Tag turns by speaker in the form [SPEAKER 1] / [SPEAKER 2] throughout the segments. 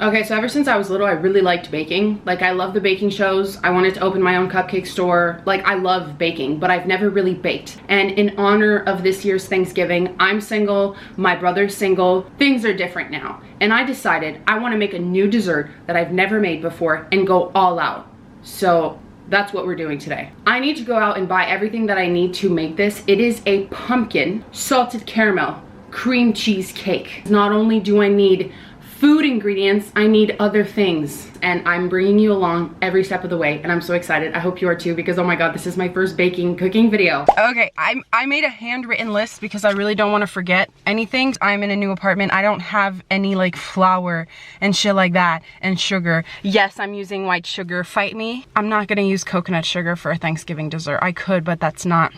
[SPEAKER 1] Okay, so ever since I was little, I really liked baking. Like, I love the baking shows. I wanted to open my own cupcake store. Like, I love baking, but I've never really baked. And in honor of this year's Thanksgiving, I'm single, my brother's single. Things are different now. And I decided I want to make a new dessert that I've never made before and go all out. So that's what we're doing today. I need to go out and buy everything that I need to make this. It is a pumpkin salted caramel cream cheese cake. Not only do I need food ingredients, I need other things, and I'm bringing you along every step of the way, and I'm so excited. I hope you are too, because oh my god, this is my first cooking video. Okay, I made a handwritten list because I really don't want to forget anything. I'm in a new apartment. I don't have any like flour and shit like that, and sugar. Yes, I'm using white sugar. Fight me. I'm not gonna use coconut sugar for a Thanksgiving dessert. I could, but that's not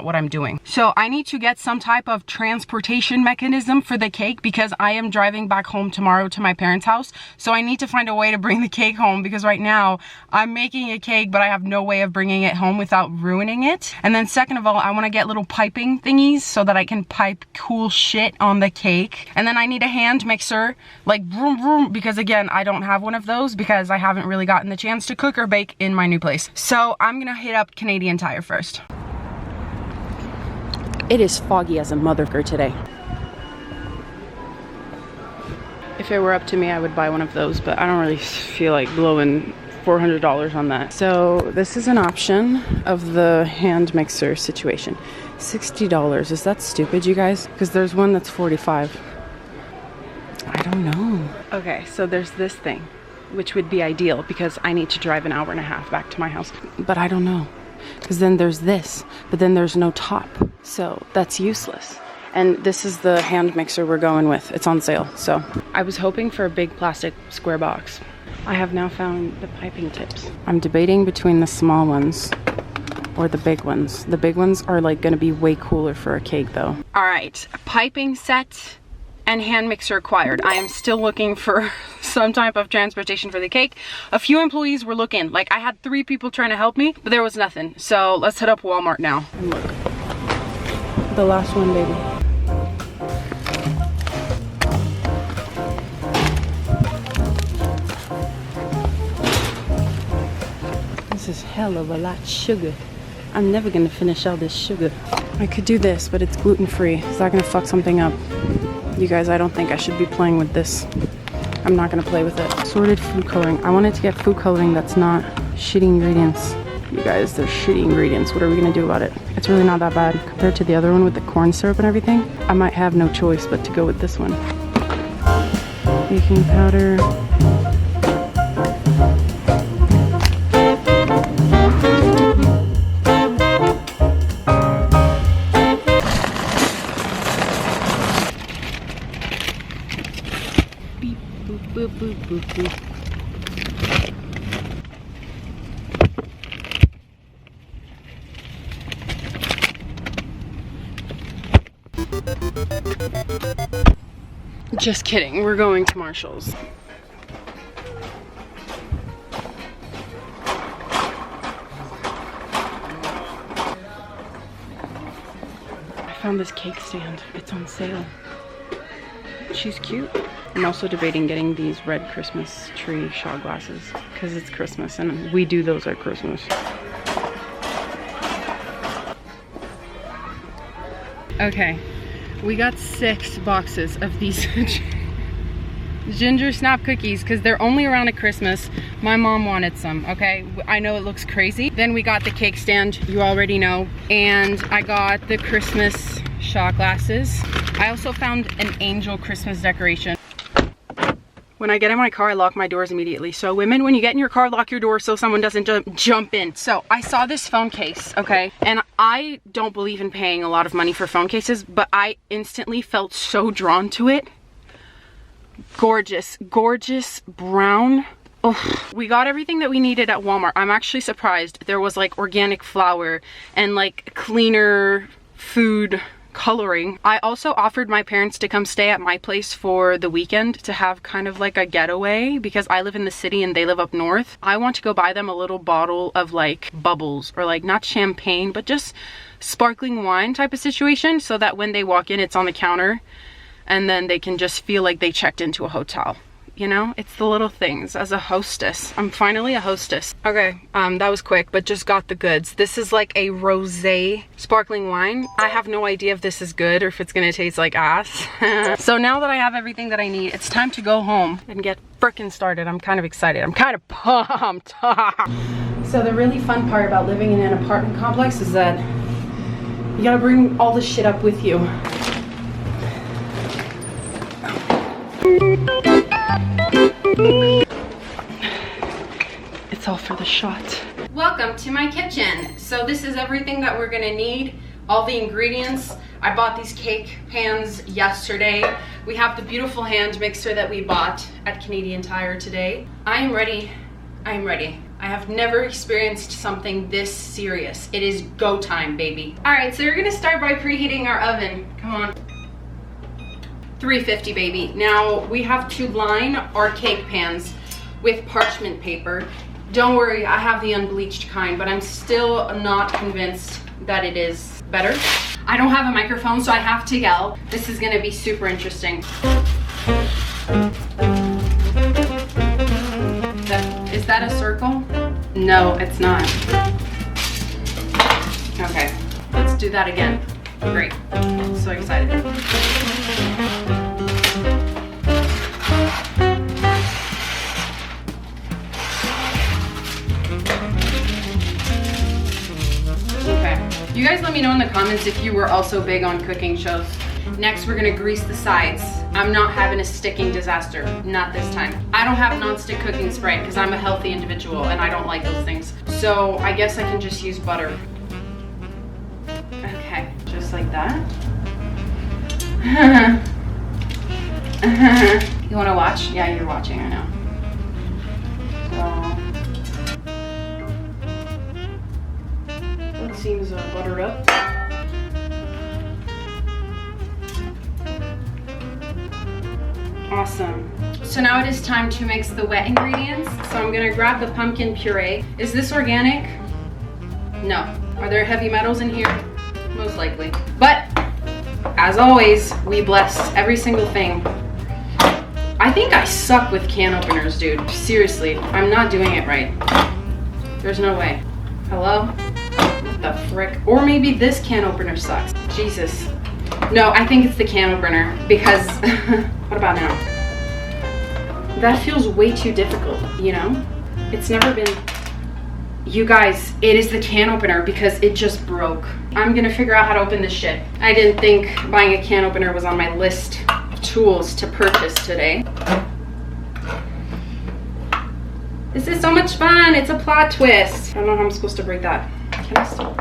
[SPEAKER 1] what I'm doing. So I need to get some type of transportation mechanism for the cake because I am driving back home tomorrow to my parents' house. So I need to find a way to bring the cake home because right now I'm making a cake, but I have no way of bringing it home without ruining it. And then second of all, I want to get little piping thingies so that I can pipe cool shit on the cake. And then I need a hand mixer, like vroom vroom, because again, I don't have one of those because I haven't really gotten the chance to cook or bake in my new place. So I'm gonna hit up Canadian Tire first. It is foggy as a motherfucker today. If it were up to me, I would buy one of those, but I don't really feel like blowing $400 on that. So this is an option of the hand mixer situation. $60. Is that stupid, you guys? Because there's one that's $45. I don't know. Okay, so there's this thing, which would be ideal because I need to drive an hour and a half back to my house. But I don't know. Because then there's this, but then there's no top. So that's useless. And this is the hand mixer we're going with. It's on sale, so. I was hoping for a big plastic square box. I have now found the piping tips. I'm debating between the small ones or the big ones. The big ones are like gonna be way cooler for a cake though. All right, piping set and hand mixer acquired. I am still looking for some type of transportation for the cake. A few employees were looking. Like, I had 3 people trying to help me, but there was nothing. So let's head up Walmart now. And look. The last one, baby. This is hell of a lot of sugar. I'm never gonna finish all this sugar. I could do this, but it's gluten-free. Is that gonna fuck something up? You guys, I don't think I should be playing with this. I'm not gonna play with it. Assorted food coloring. I wanted to get food coloring that's not shitty ingredients. You guys, they're shitty ingredients. What are we gonna do about it? It's really not that bad compared to the other one with the corn syrup and everything. I might have no choice but to go with this one. Baking powder. Boop, boop, boop, boop. Just kidding, we're going to Marshall's. I found this cake stand. It's on sale. She's cute. I'm also debating getting these red Christmas tree shot glasses because it's Christmas and we do those at Christmas. Okay, we got 6 boxes of these ginger snap cookies because they're only around at Christmas. My mom wanted some, okay? I know it looks crazy. Then we got the cake stand, you already know. And I got the Christmas shot glasses. I also found an angel Christmas decoration. When I get in my car, I lock my doors immediately. So women, when you get in your car, lock your door so someone doesn't jump in. So I saw this phone case, okay? And I don't believe in paying a lot of money for phone cases, but I instantly felt so drawn to it. Gorgeous, gorgeous brown. Oh, we got everything that we needed at Walmart. I'm actually surprised. There was like organic flour and like cleaner food coloring. I also offered my parents to come stay at my place for the weekend to have kind of like a getaway because I live in the city and they live up north. I want to go buy them a little bottle of like bubbles or like not champagne but just sparkling wine type of situation so that when they walk in it's on the counter and then they can just feel like they checked into a hotel. you know? It's the little things as a hostess. I'm finally a hostess. Okay, that was quick, but just got the goods. This is like a rosé sparkling wine. I have no idea if this is good or if it's gonna taste like ass. So now that I have everything that I need, it's time to go home and get frickin' started. I'm kind of excited. I'm kind of pumped. So the really fun part about living in an apartment complex is that you gotta bring all this shit up with you. It's all for the shot. Welcome to my kitchen. So this is everything that we're gonna need, all the ingredients. I bought these cake pans yesterday. We have the beautiful hand mixer that we bought at Canadian Tire today. I am ready. I am ready. I have never experienced something this serious. It is go time, baby. All right, so we're gonna start by preheating our oven. Come on. 350, baby. Now, we have to line our cake pans with parchment paper. Don't worry, I have the unbleached kind, but I'm still not convinced that it is better. I don't have a microphone, so I have to yell. This is gonna be super interesting. Is that a circle? No, it's not. Okay, let's do that again. Great, I'm so excited. Okay, you guys let me know in the comments if you were also big on cooking shows. Next, we're gonna grease the sides. I'm not having a sticking disaster, not this time. I don't have nonstick cooking spray because I'm a healthy individual and I don't like those things. So I guess I can just use butter. Okay, just like that. You wanna watch? Yeah, you're watching, I know. So, that seems buttered up. Awesome. So now it is time to mix the wet ingredients. So I'm gonna grab the pumpkin puree. Is this organic? No. Are there heavy metals in here? Most likely. But, as always, we bless every single thing. I think I suck with can openers, dude. Seriously, I'm not doing it right. There's no way. Hello? What the frick? Or maybe this can opener sucks. Jesus. No, I think it's the can opener because, what about now? That feels way too difficult, you know? It's never been, you guys, it is the can opener because it just broke. I'm gonna figure out how to open this shit. I didn't think buying a can opener was on my list of tools to purchase today. This is so much fun, it's a plot twist. I don't know how I'm supposed to break that. Can I still?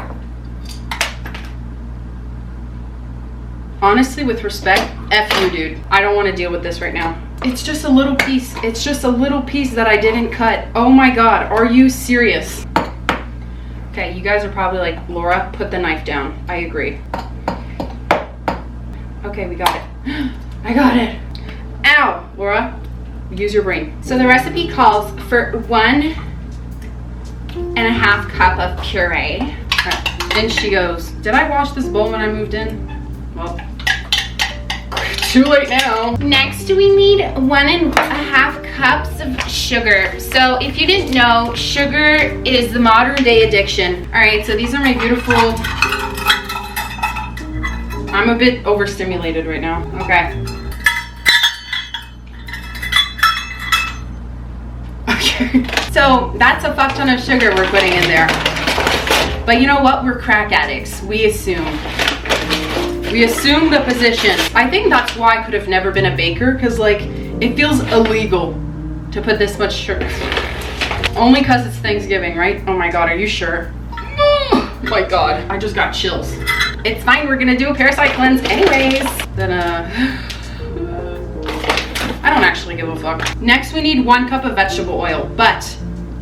[SPEAKER 1] Honestly, with respect, F you, dude. I don't want to deal with this right now. It's just a little piece. It's just a little piece that I didn't cut. Oh my God, are you serious? Okay, you guys are probably like, Laura, put the knife down. I agree. Okay, we got it. I got it. Ow, Laura, use your brain. So the recipe calls for 1.5 cup of puree. Right. Then she goes, did I wash this bowl when I moved in? Well, too late now. Next, we need 1.5 cups of sugar. So if you didn't know, sugar is the modern day addiction. All right, so these are my beautiful, I'm a bit overstimulated right now. Okay. Okay. So that's a fuck ton of sugar we're putting in there. But you know what? We're crack addicts. We assume. We assume the position. I think that's why I could have never been a baker, because like it feels illegal to put this much sugar. Only because it's Thanksgiving, right? Oh my God, are you sure? Oh my God, I just got chills. It's fine, we're gonna do a parasite cleanse anyways. Then I don't actually give a fuck. Next we need 1 cup of vegetable oil, but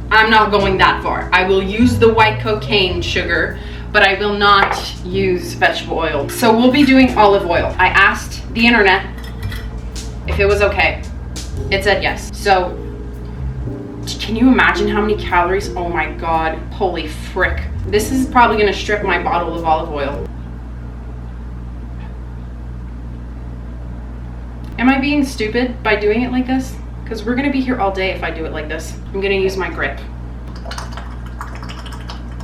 [SPEAKER 1] I'm not going that far. I will use the white cocaine sugar, but I will not use vegetable oil. So we'll be doing olive oil. I asked the internet if it was okay. It said yes. So can you imagine how many calories? Oh my God, holy frick. This is probably gonna strip my bottle of olive oil. Am I being stupid by doing it like this? because we're gonna be here all day if I do it like this. I'm gonna use my grip.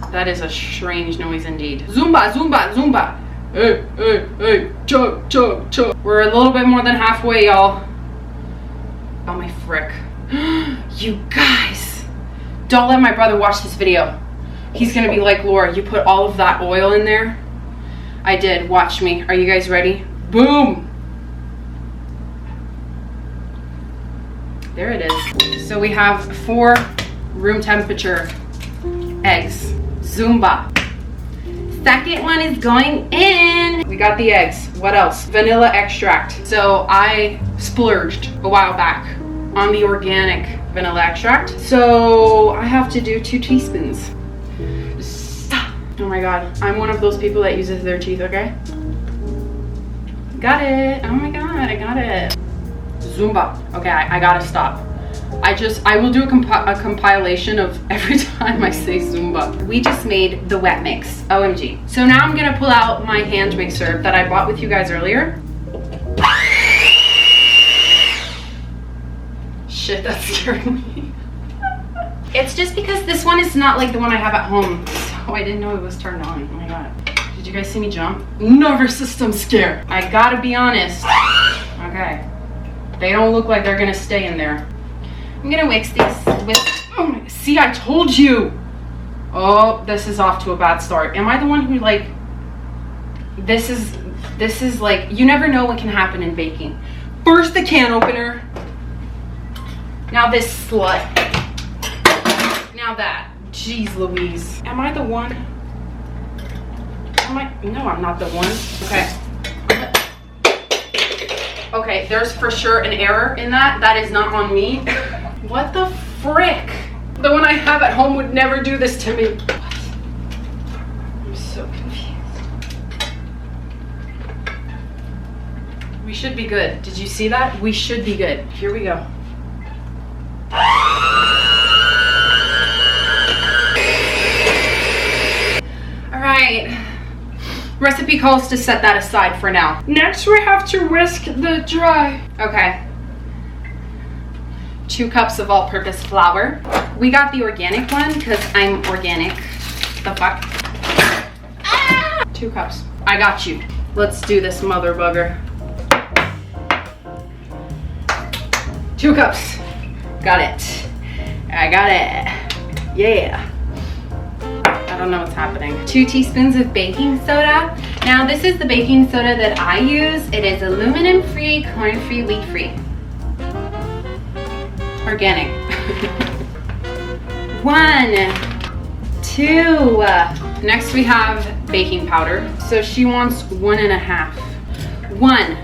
[SPEAKER 1] That is a strange noise indeed. Zumba, Zumba, Zumba. Hey, hey, hey, chug, chug, chug. We're a little bit more than halfway, y'all. Oh my frick. You guys, don't let my brother watch this video. He's gonna be like, Laura, you put all of that oil in there? I did, watch me. Are you guys ready? Boom. There it is. So we have 4 room temperature eggs. Zumba. Second one is going in. We got the eggs. What else? Vanilla extract. So I splurged a while back on the organic vanilla extract. So I have to do 2 teaspoons. Oh my God. I'm one of those people that uses their teeth, okay? Got it. Oh my God, I got it. Zumba. Okay, I gotta stop. I will do a compilation of every time I say Zumba. We just made the wet mix. OMG. So now I'm gonna pull out my hand mixer that I bought with you guys earlier. Shit, that scared me. It's just because this one is not like the one I have at home. So I didn't know it was turned on. Oh my God. Did you guys see me jump? Nervous system scare. I gotta be honest. Okay. They don't look like they're gonna stay in there. I'm gonna mix these with, oh my, see, I told you. Oh, this is off to a bad start. Am I the one who like, this is like, you never know what can happen in baking. First the can opener. Now this slut. Now that. Jeez Louise. Am I the one? No, I'm not the one. Okay. Okay, there's for sure an error in that. That is not on me. What the frick? The one I have at home would never do this to me. What? I'm so confused. We should be good. Did you see that? We should be good. Here we go. All right. Recipe calls to set that aside for now. Next, we have to whisk the dry. Okay. 2 cups of all-purpose flour. We got the organic one because I'm organic. The fuck? Ah! 2 cups. I got you. Let's do this, mother bugger. 2 cups. Got it. I got it. Yeah. I don't know what's happening. 2 teaspoons of baking soda. Now this is the baking soda that I use. It is aluminum-free, corn-free, wheat-free. Organic. 1, 2. Next we have baking powder. So she wants 1.5. 1,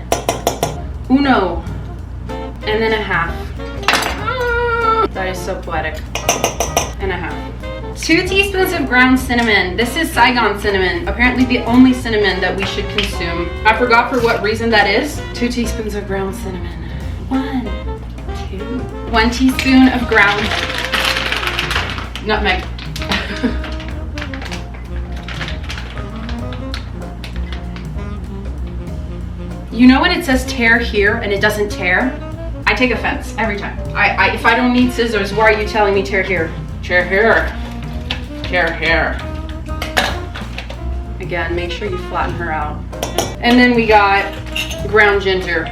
[SPEAKER 1] uno, and then a half. That is so poetic. And a half. 2 teaspoons of ground cinnamon. This is Saigon cinnamon. Apparently the only cinnamon that we should consume. I forgot for what reason that is. 2 teaspoons of ground cinnamon. 1, 2. 1 teaspoon of ground nutmeg. You know when it says tear here and it doesn't tear? I take offense every time. If I don't need scissors, why are you telling me tear here? Tear here. Tear here. Again, make sure you flatten her out. And then we got ground ginger.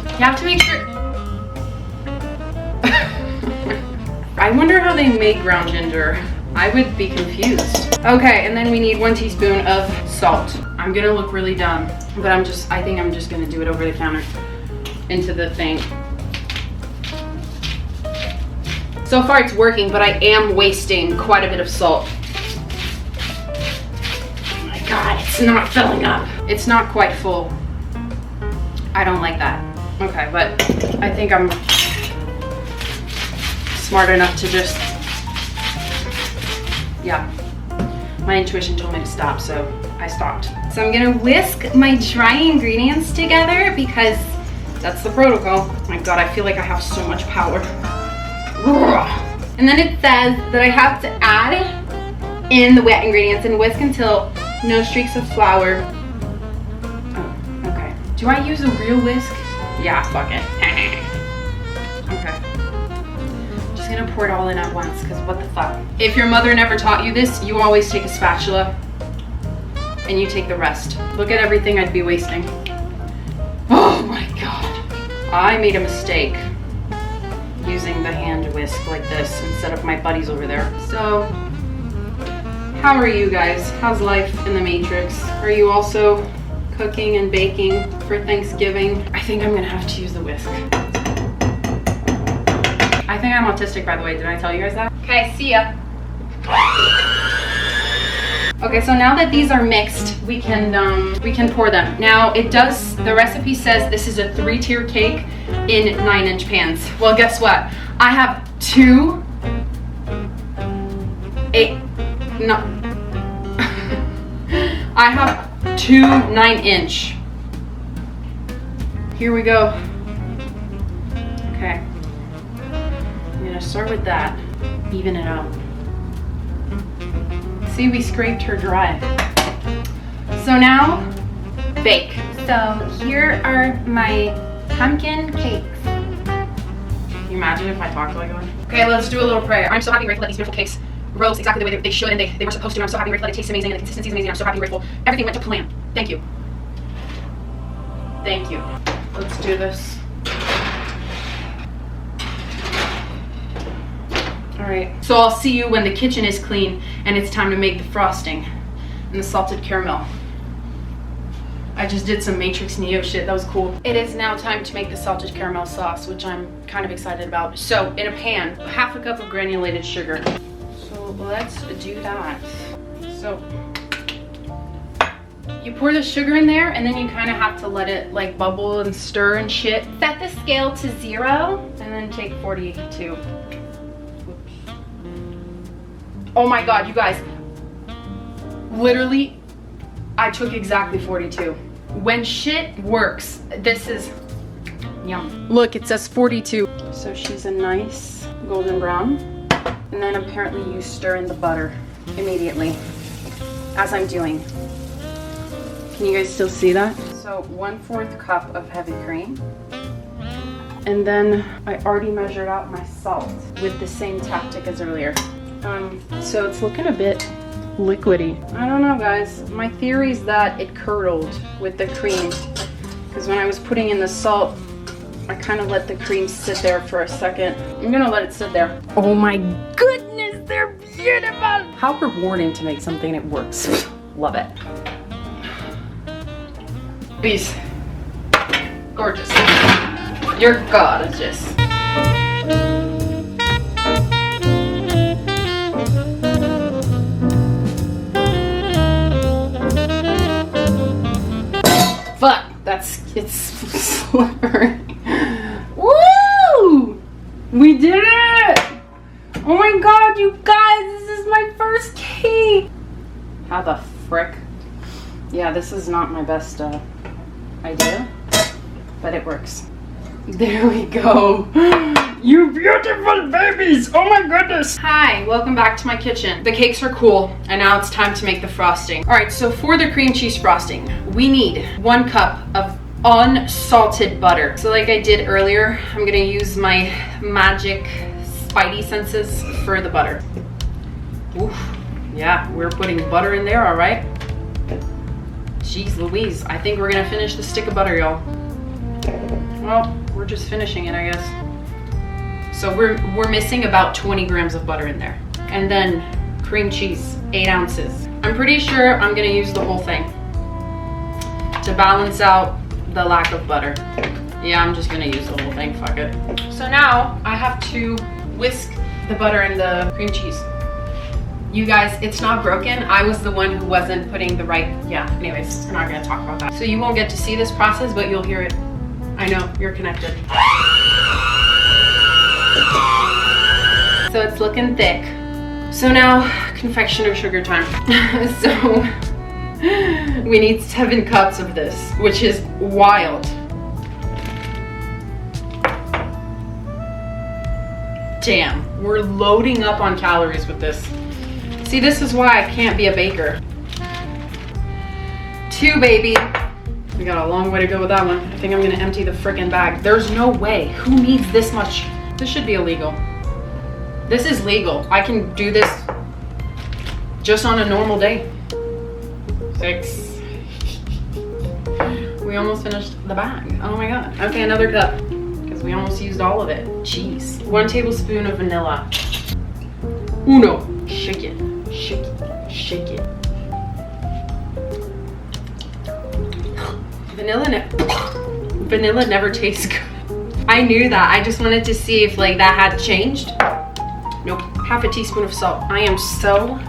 [SPEAKER 1] You have to make sure. I wonder how they make ground ginger. I would be confused. Okay, and then we need 1 teaspoon of salt. I'm gonna look really dumb, but I think I'm just gonna do it over the counter into the thing. So far it's working, but I am wasting quite a bit of salt. Oh my God, it's not filling up. It's not quite full. I don't like that. Okay, but I think I'm smart enough to just, yeah. My intuition told me to stop, so I stopped. So I'm gonna whisk my dry ingredients together because that's the protocol. Oh my God, I feel like I have so much power. And then it says that I have to add in the wet ingredients and whisk until no streaks of flour. Oh, okay. Do I use a real whisk? Yeah, fuck it. pour it all in at once, because what the fuck. If your mother never taught you this, you always take a spatula and you take the rest. Look at everything I'd be wasting. Oh my God. I made a mistake using the hand whisk like this instead of my buddies over there. So, how are you guys? How's life in the Matrix? Are you also cooking and baking for Thanksgiving? I think I'm gonna have to use the whisk. I think I'm autistic, by the way. Did I tell you guys that? Okay, see ya. Okay, so now that these are mixed, we can pour them. Now the recipe says this is a 3-tier cake in 9-inch pans. Well, guess what? I have I have 2 9-inch. Here we go. Okay. I'm gonna start with that. Even it out. See, we scraped her dry. So now, bake.
[SPEAKER 2] So here are my pumpkin cakes.
[SPEAKER 1] Can you imagine if I talked like that? Okay, let's do a little prayer. I'm so happy and grateful that these beautiful cakes rose exactly the way they should and they were supposed to. I'm so happy and grateful that it tastes amazing and the consistency is amazing. I'm so happy and grateful. Everything went to plan. Thank you. Thank you. Let's do this. All right, so I'll see you when the kitchen is clean and it's time to make the frosting and the salted caramel. I just did some Matrix Neo shit, that was cool. It is now time to make the salted caramel sauce, which I'm kind of excited about. So in a pan, 1/2 cup of granulated sugar. So let's do that. So you pour the sugar in there and then you kind of have to let it like bubble and stir and shit.
[SPEAKER 2] Set the scale to 0.
[SPEAKER 1] And then take 42. Oh my God, you guys, literally, I took exactly 42. When shit works, this is yum. Look, it says 42. So she's a nice golden brown. And then apparently you stir in the butter immediately, as I'm doing. Can you guys still see that? So 1/4 cup of heavy cream. And then I already measured out my salt with the same tactic as earlier. So it's looking a bit liquidy. I don't know, guys. My theory is that it curdled with the cream, because when I was putting in the salt, I kind of let the cream sit there for a second. I'm gonna let it sit there. Oh my goodness, they're beautiful! How rewarding to make something that works. Love it. Please. Gorgeous. You're gorgeous. Fuck, it's slippery. Woo! We did it! Oh my God, you guys, this is my first cake. How the frick? Yeah, this is not my best idea, but it works. There we go. You beautiful babies! Oh my goodness! Hi, welcome back to my kitchen. The cakes are cool, and now it's time to make the frosting. All right, so for the cream cheese frosting, we need 1 cup of unsalted butter. So like I did earlier, I'm gonna use my magic spidey senses for the butter. Oof, yeah, we're putting butter in there, all right? Jeez Louise, I think we're gonna finish the stick of butter, y'all. Well, we're just finishing it, I guess. So we're missing about 20 grams of butter in there. And then cream cheese, 8 ounces. I'm pretty sure I'm gonna use the whole thing to balance out the lack of butter. Yeah, I'm just gonna use the whole thing, fuck it. So now I have to whisk the butter and the cream cheese. You guys, it's not broken. I was the one who wasn't putting the right, yeah, anyways, we're not gonna talk about that. So you won't get to see this process, but you'll hear it. I know, you're connected. So it's looking thick. So now, confectioner sugar time. So we need 7 cups of this, which is wild. Damn, we're loading up on calories with this. See, this is why I can't be a baker. 2, baby. We got a long way to go with that one. I think I'm gonna empty the frickin' bag. There's no way. Who needs this much? This should be illegal. This is legal. I can do this just on a normal day. 6. We almost finished the bag. Oh my god. Okay, another cup. Because we almost used all of it. Jeez. 1 tablespoon of vanilla. Uno. Shake it. Shake it. Shake it. Vanilla never tastes good. I knew that. I just wanted to see if like that had changed. Nope. Half a teaspoon of salt. I am so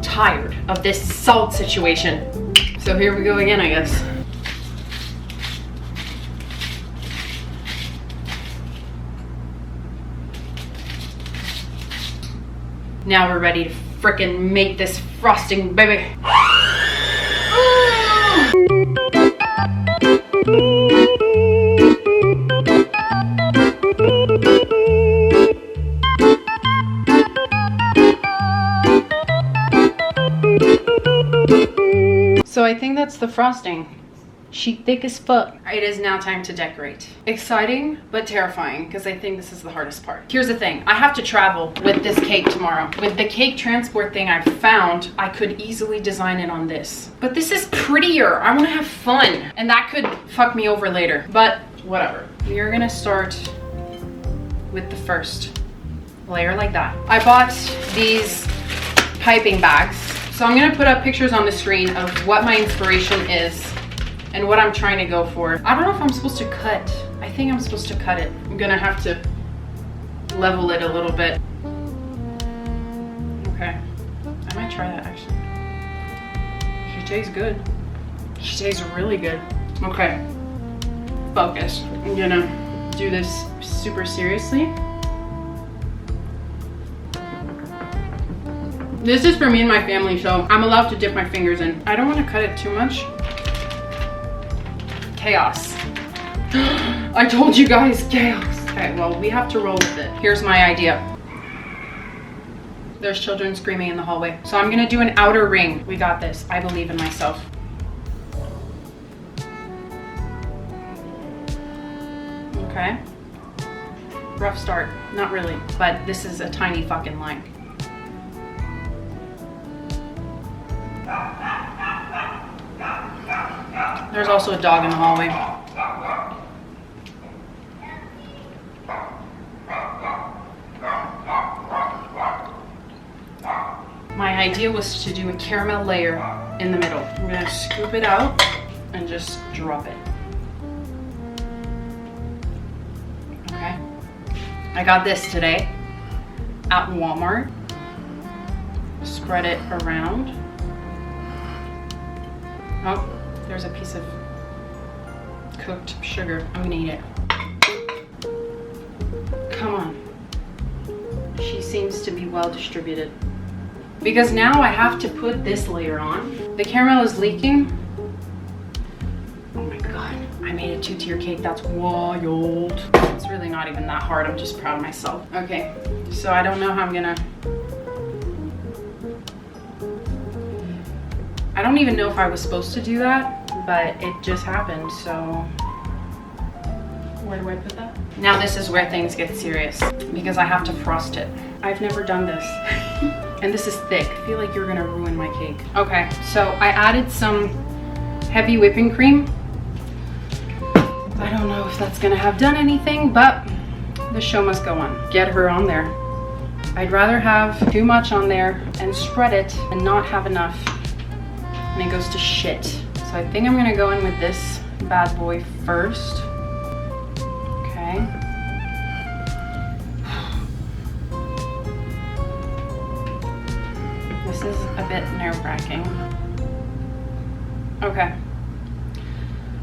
[SPEAKER 1] tired of this salt situation. So here we go again, I guess. Now we're ready to frickin' make this frosting, baby. So I think that's the frosting. She thick as fuck. It is now time to decorate. Exciting, but terrifying, because I think this is the hardest part. Here's the thing, I have to travel with this cake tomorrow. With the cake transport thing I found, I could easily design it on this. But this is prettier, I wanna have fun. And that could fuck me over later, but whatever. We are gonna start with the first layer like that. I bought these piping bags. So I'm gonna put up pictures on the screen of what my inspiration is and what I'm trying to go for. I don't know if I'm supposed to cut. I think I'm supposed to cut it. I'm gonna have to level it a little bit. Okay, I might try that actually. She tastes good. She tastes really good. Okay, focus. I'm gonna do this super seriously. This is for me and my family, so I'm allowed to dip my fingers in. I don't want to cut it too much. Chaos. I told you guys, chaos. Okay, well, we have to roll with it. Here's my idea. There's children screaming in the hallway. So I'm gonna do an outer ring. We got this. I believe in myself. Okay. Rough start. Not really, but this is a tiny fucking line. There's also a dog in the hallway. My idea was to do a caramel layer in the middle. I'm gonna scoop it out and just drop it. Okay. I got this today at Walmart. Spread it around. Oh, there's a piece of cooked sugar. I'm gonna eat it. Come on. She seems to be well distributed. Because now I have to put this layer on. The caramel is leaking. Oh my god, I made a 2-tier cake. That's wild. It's really not even that hard. I'm just proud of myself. Okay, so I don't know how I'm gonna... I don't even know if I was supposed to do that, but it just happened, so where do I put that? Now this is where things get serious, because I have to frost it. I've never done this, and this is thick. I feel like you're gonna ruin my cake. Okay, so I added some heavy whipping cream. I don't know if that's gonna have done anything, but the show must go on. Get her on there. I'd rather have too much on there and spread it and not have enough. And it goes to shit. So I think I'm gonna go in with this bad boy first. Okay. This is a bit nerve-wracking. Okay.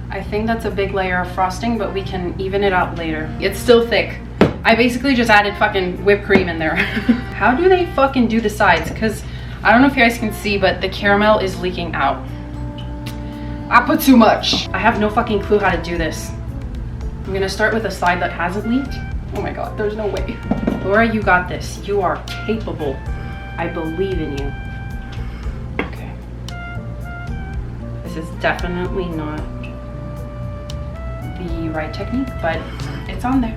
[SPEAKER 1] I think that's a big layer of frosting, but we can even it out later. It's still thick. I basically just added fucking whipped cream in there. How do they fucking do the sides? Because I don't know if you guys can see, but the caramel is leaking out. I put too much. I have no fucking clue how to do this. I'm gonna start with a side that hasn't leaked. Oh my god, there's no way. Laura, you got this. You are capable. I believe in you. Okay. This is definitely not the right technique, but it's on there.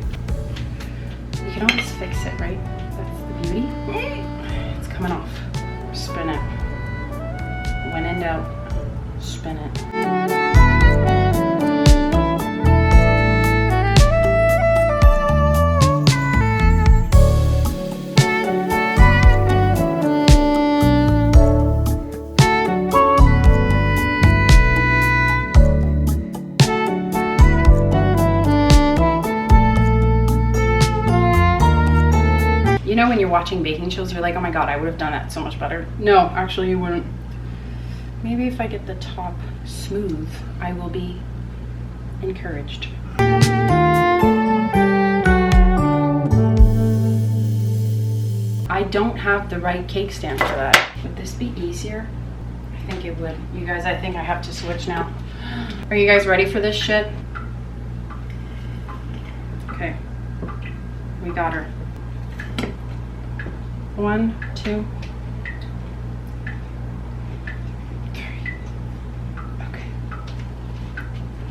[SPEAKER 1] You can always fix it, right? That's the beauty. It's coming off. Spin it. When in doubt, spin it. You know when you're watching baking shows, you're like, oh my god, I would have done that so much better. No, actually you wouldn't. Maybe if I get the top smooth, I will be encouraged. I don't have the right cake stand for that. Would this be easier? I think it would. You guys, I think I have to switch now. Are you guys ready for this shit? Okay, we got her. 1, 2, 3. Okay.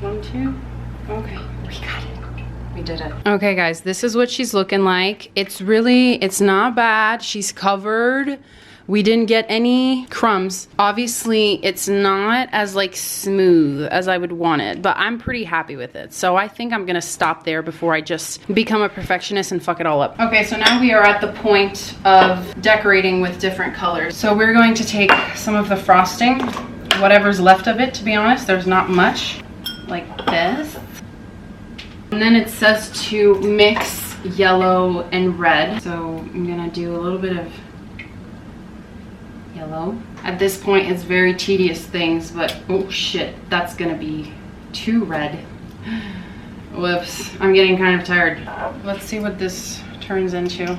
[SPEAKER 1] 1, 2. Okay, we got it. We did it. Okay, guys, this is what she's looking like. It's not bad. She's covered. We didn't get any crumbs. Obviously, it's not as like smooth as I would want it, but I'm pretty happy with it. So I think I'm gonna stop there before I just become a perfectionist and fuck it all up. Okay, so now we are at the point of decorating with different colors. So we're going to take some of the frosting, whatever's left of it, to be honest. There's not much, like this. And then it says to mix yellow and red. So I'm gonna do a little bit of yellow. At this point, it's very tedious things, but oh shit, that's gonna be too red. Whoops, I'm getting kind of tired. Let's see what this turns into.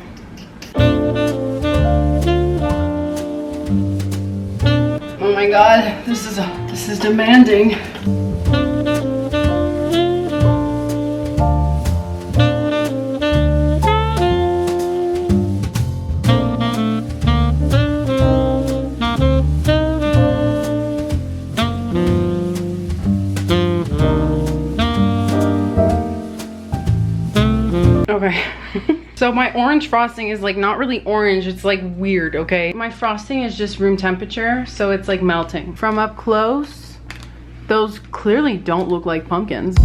[SPEAKER 1] Oh my god, this is demanding. Okay. So my orange frosting is like not really orange, it's like weird, okay? My frosting is just room temperature, so it's like melting. From up close, those clearly don't look like pumpkins.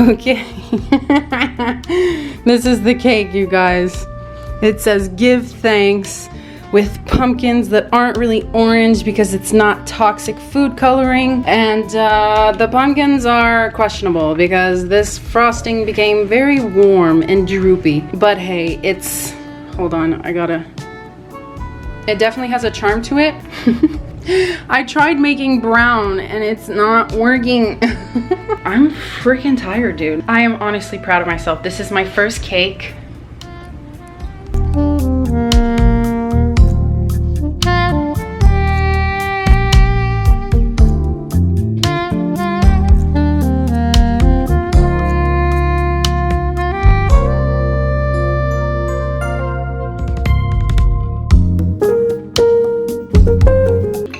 [SPEAKER 1] Okay. This is the cake, you guys. It says give thanks with pumpkins that aren't really orange because it's not toxic food coloring. And the pumpkins are questionable because this frosting became very warm and droopy. But hey, it's, hold on, it definitely has a charm to it. I tried making brown and it's not working. I'm freaking tired, dude. I am honestly proud of myself. This is my first cake.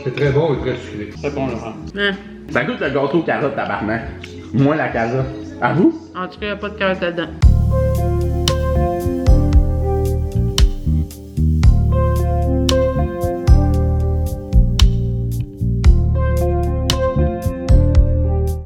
[SPEAKER 3] C'est très bon et très sucré.
[SPEAKER 1] C'est bon, Laurent.
[SPEAKER 3] Ça goûte le gâteau carotte tabarnak. Moins la casa. À vous?
[SPEAKER 1] En tout cas, il n'y a pas de carotte dedans.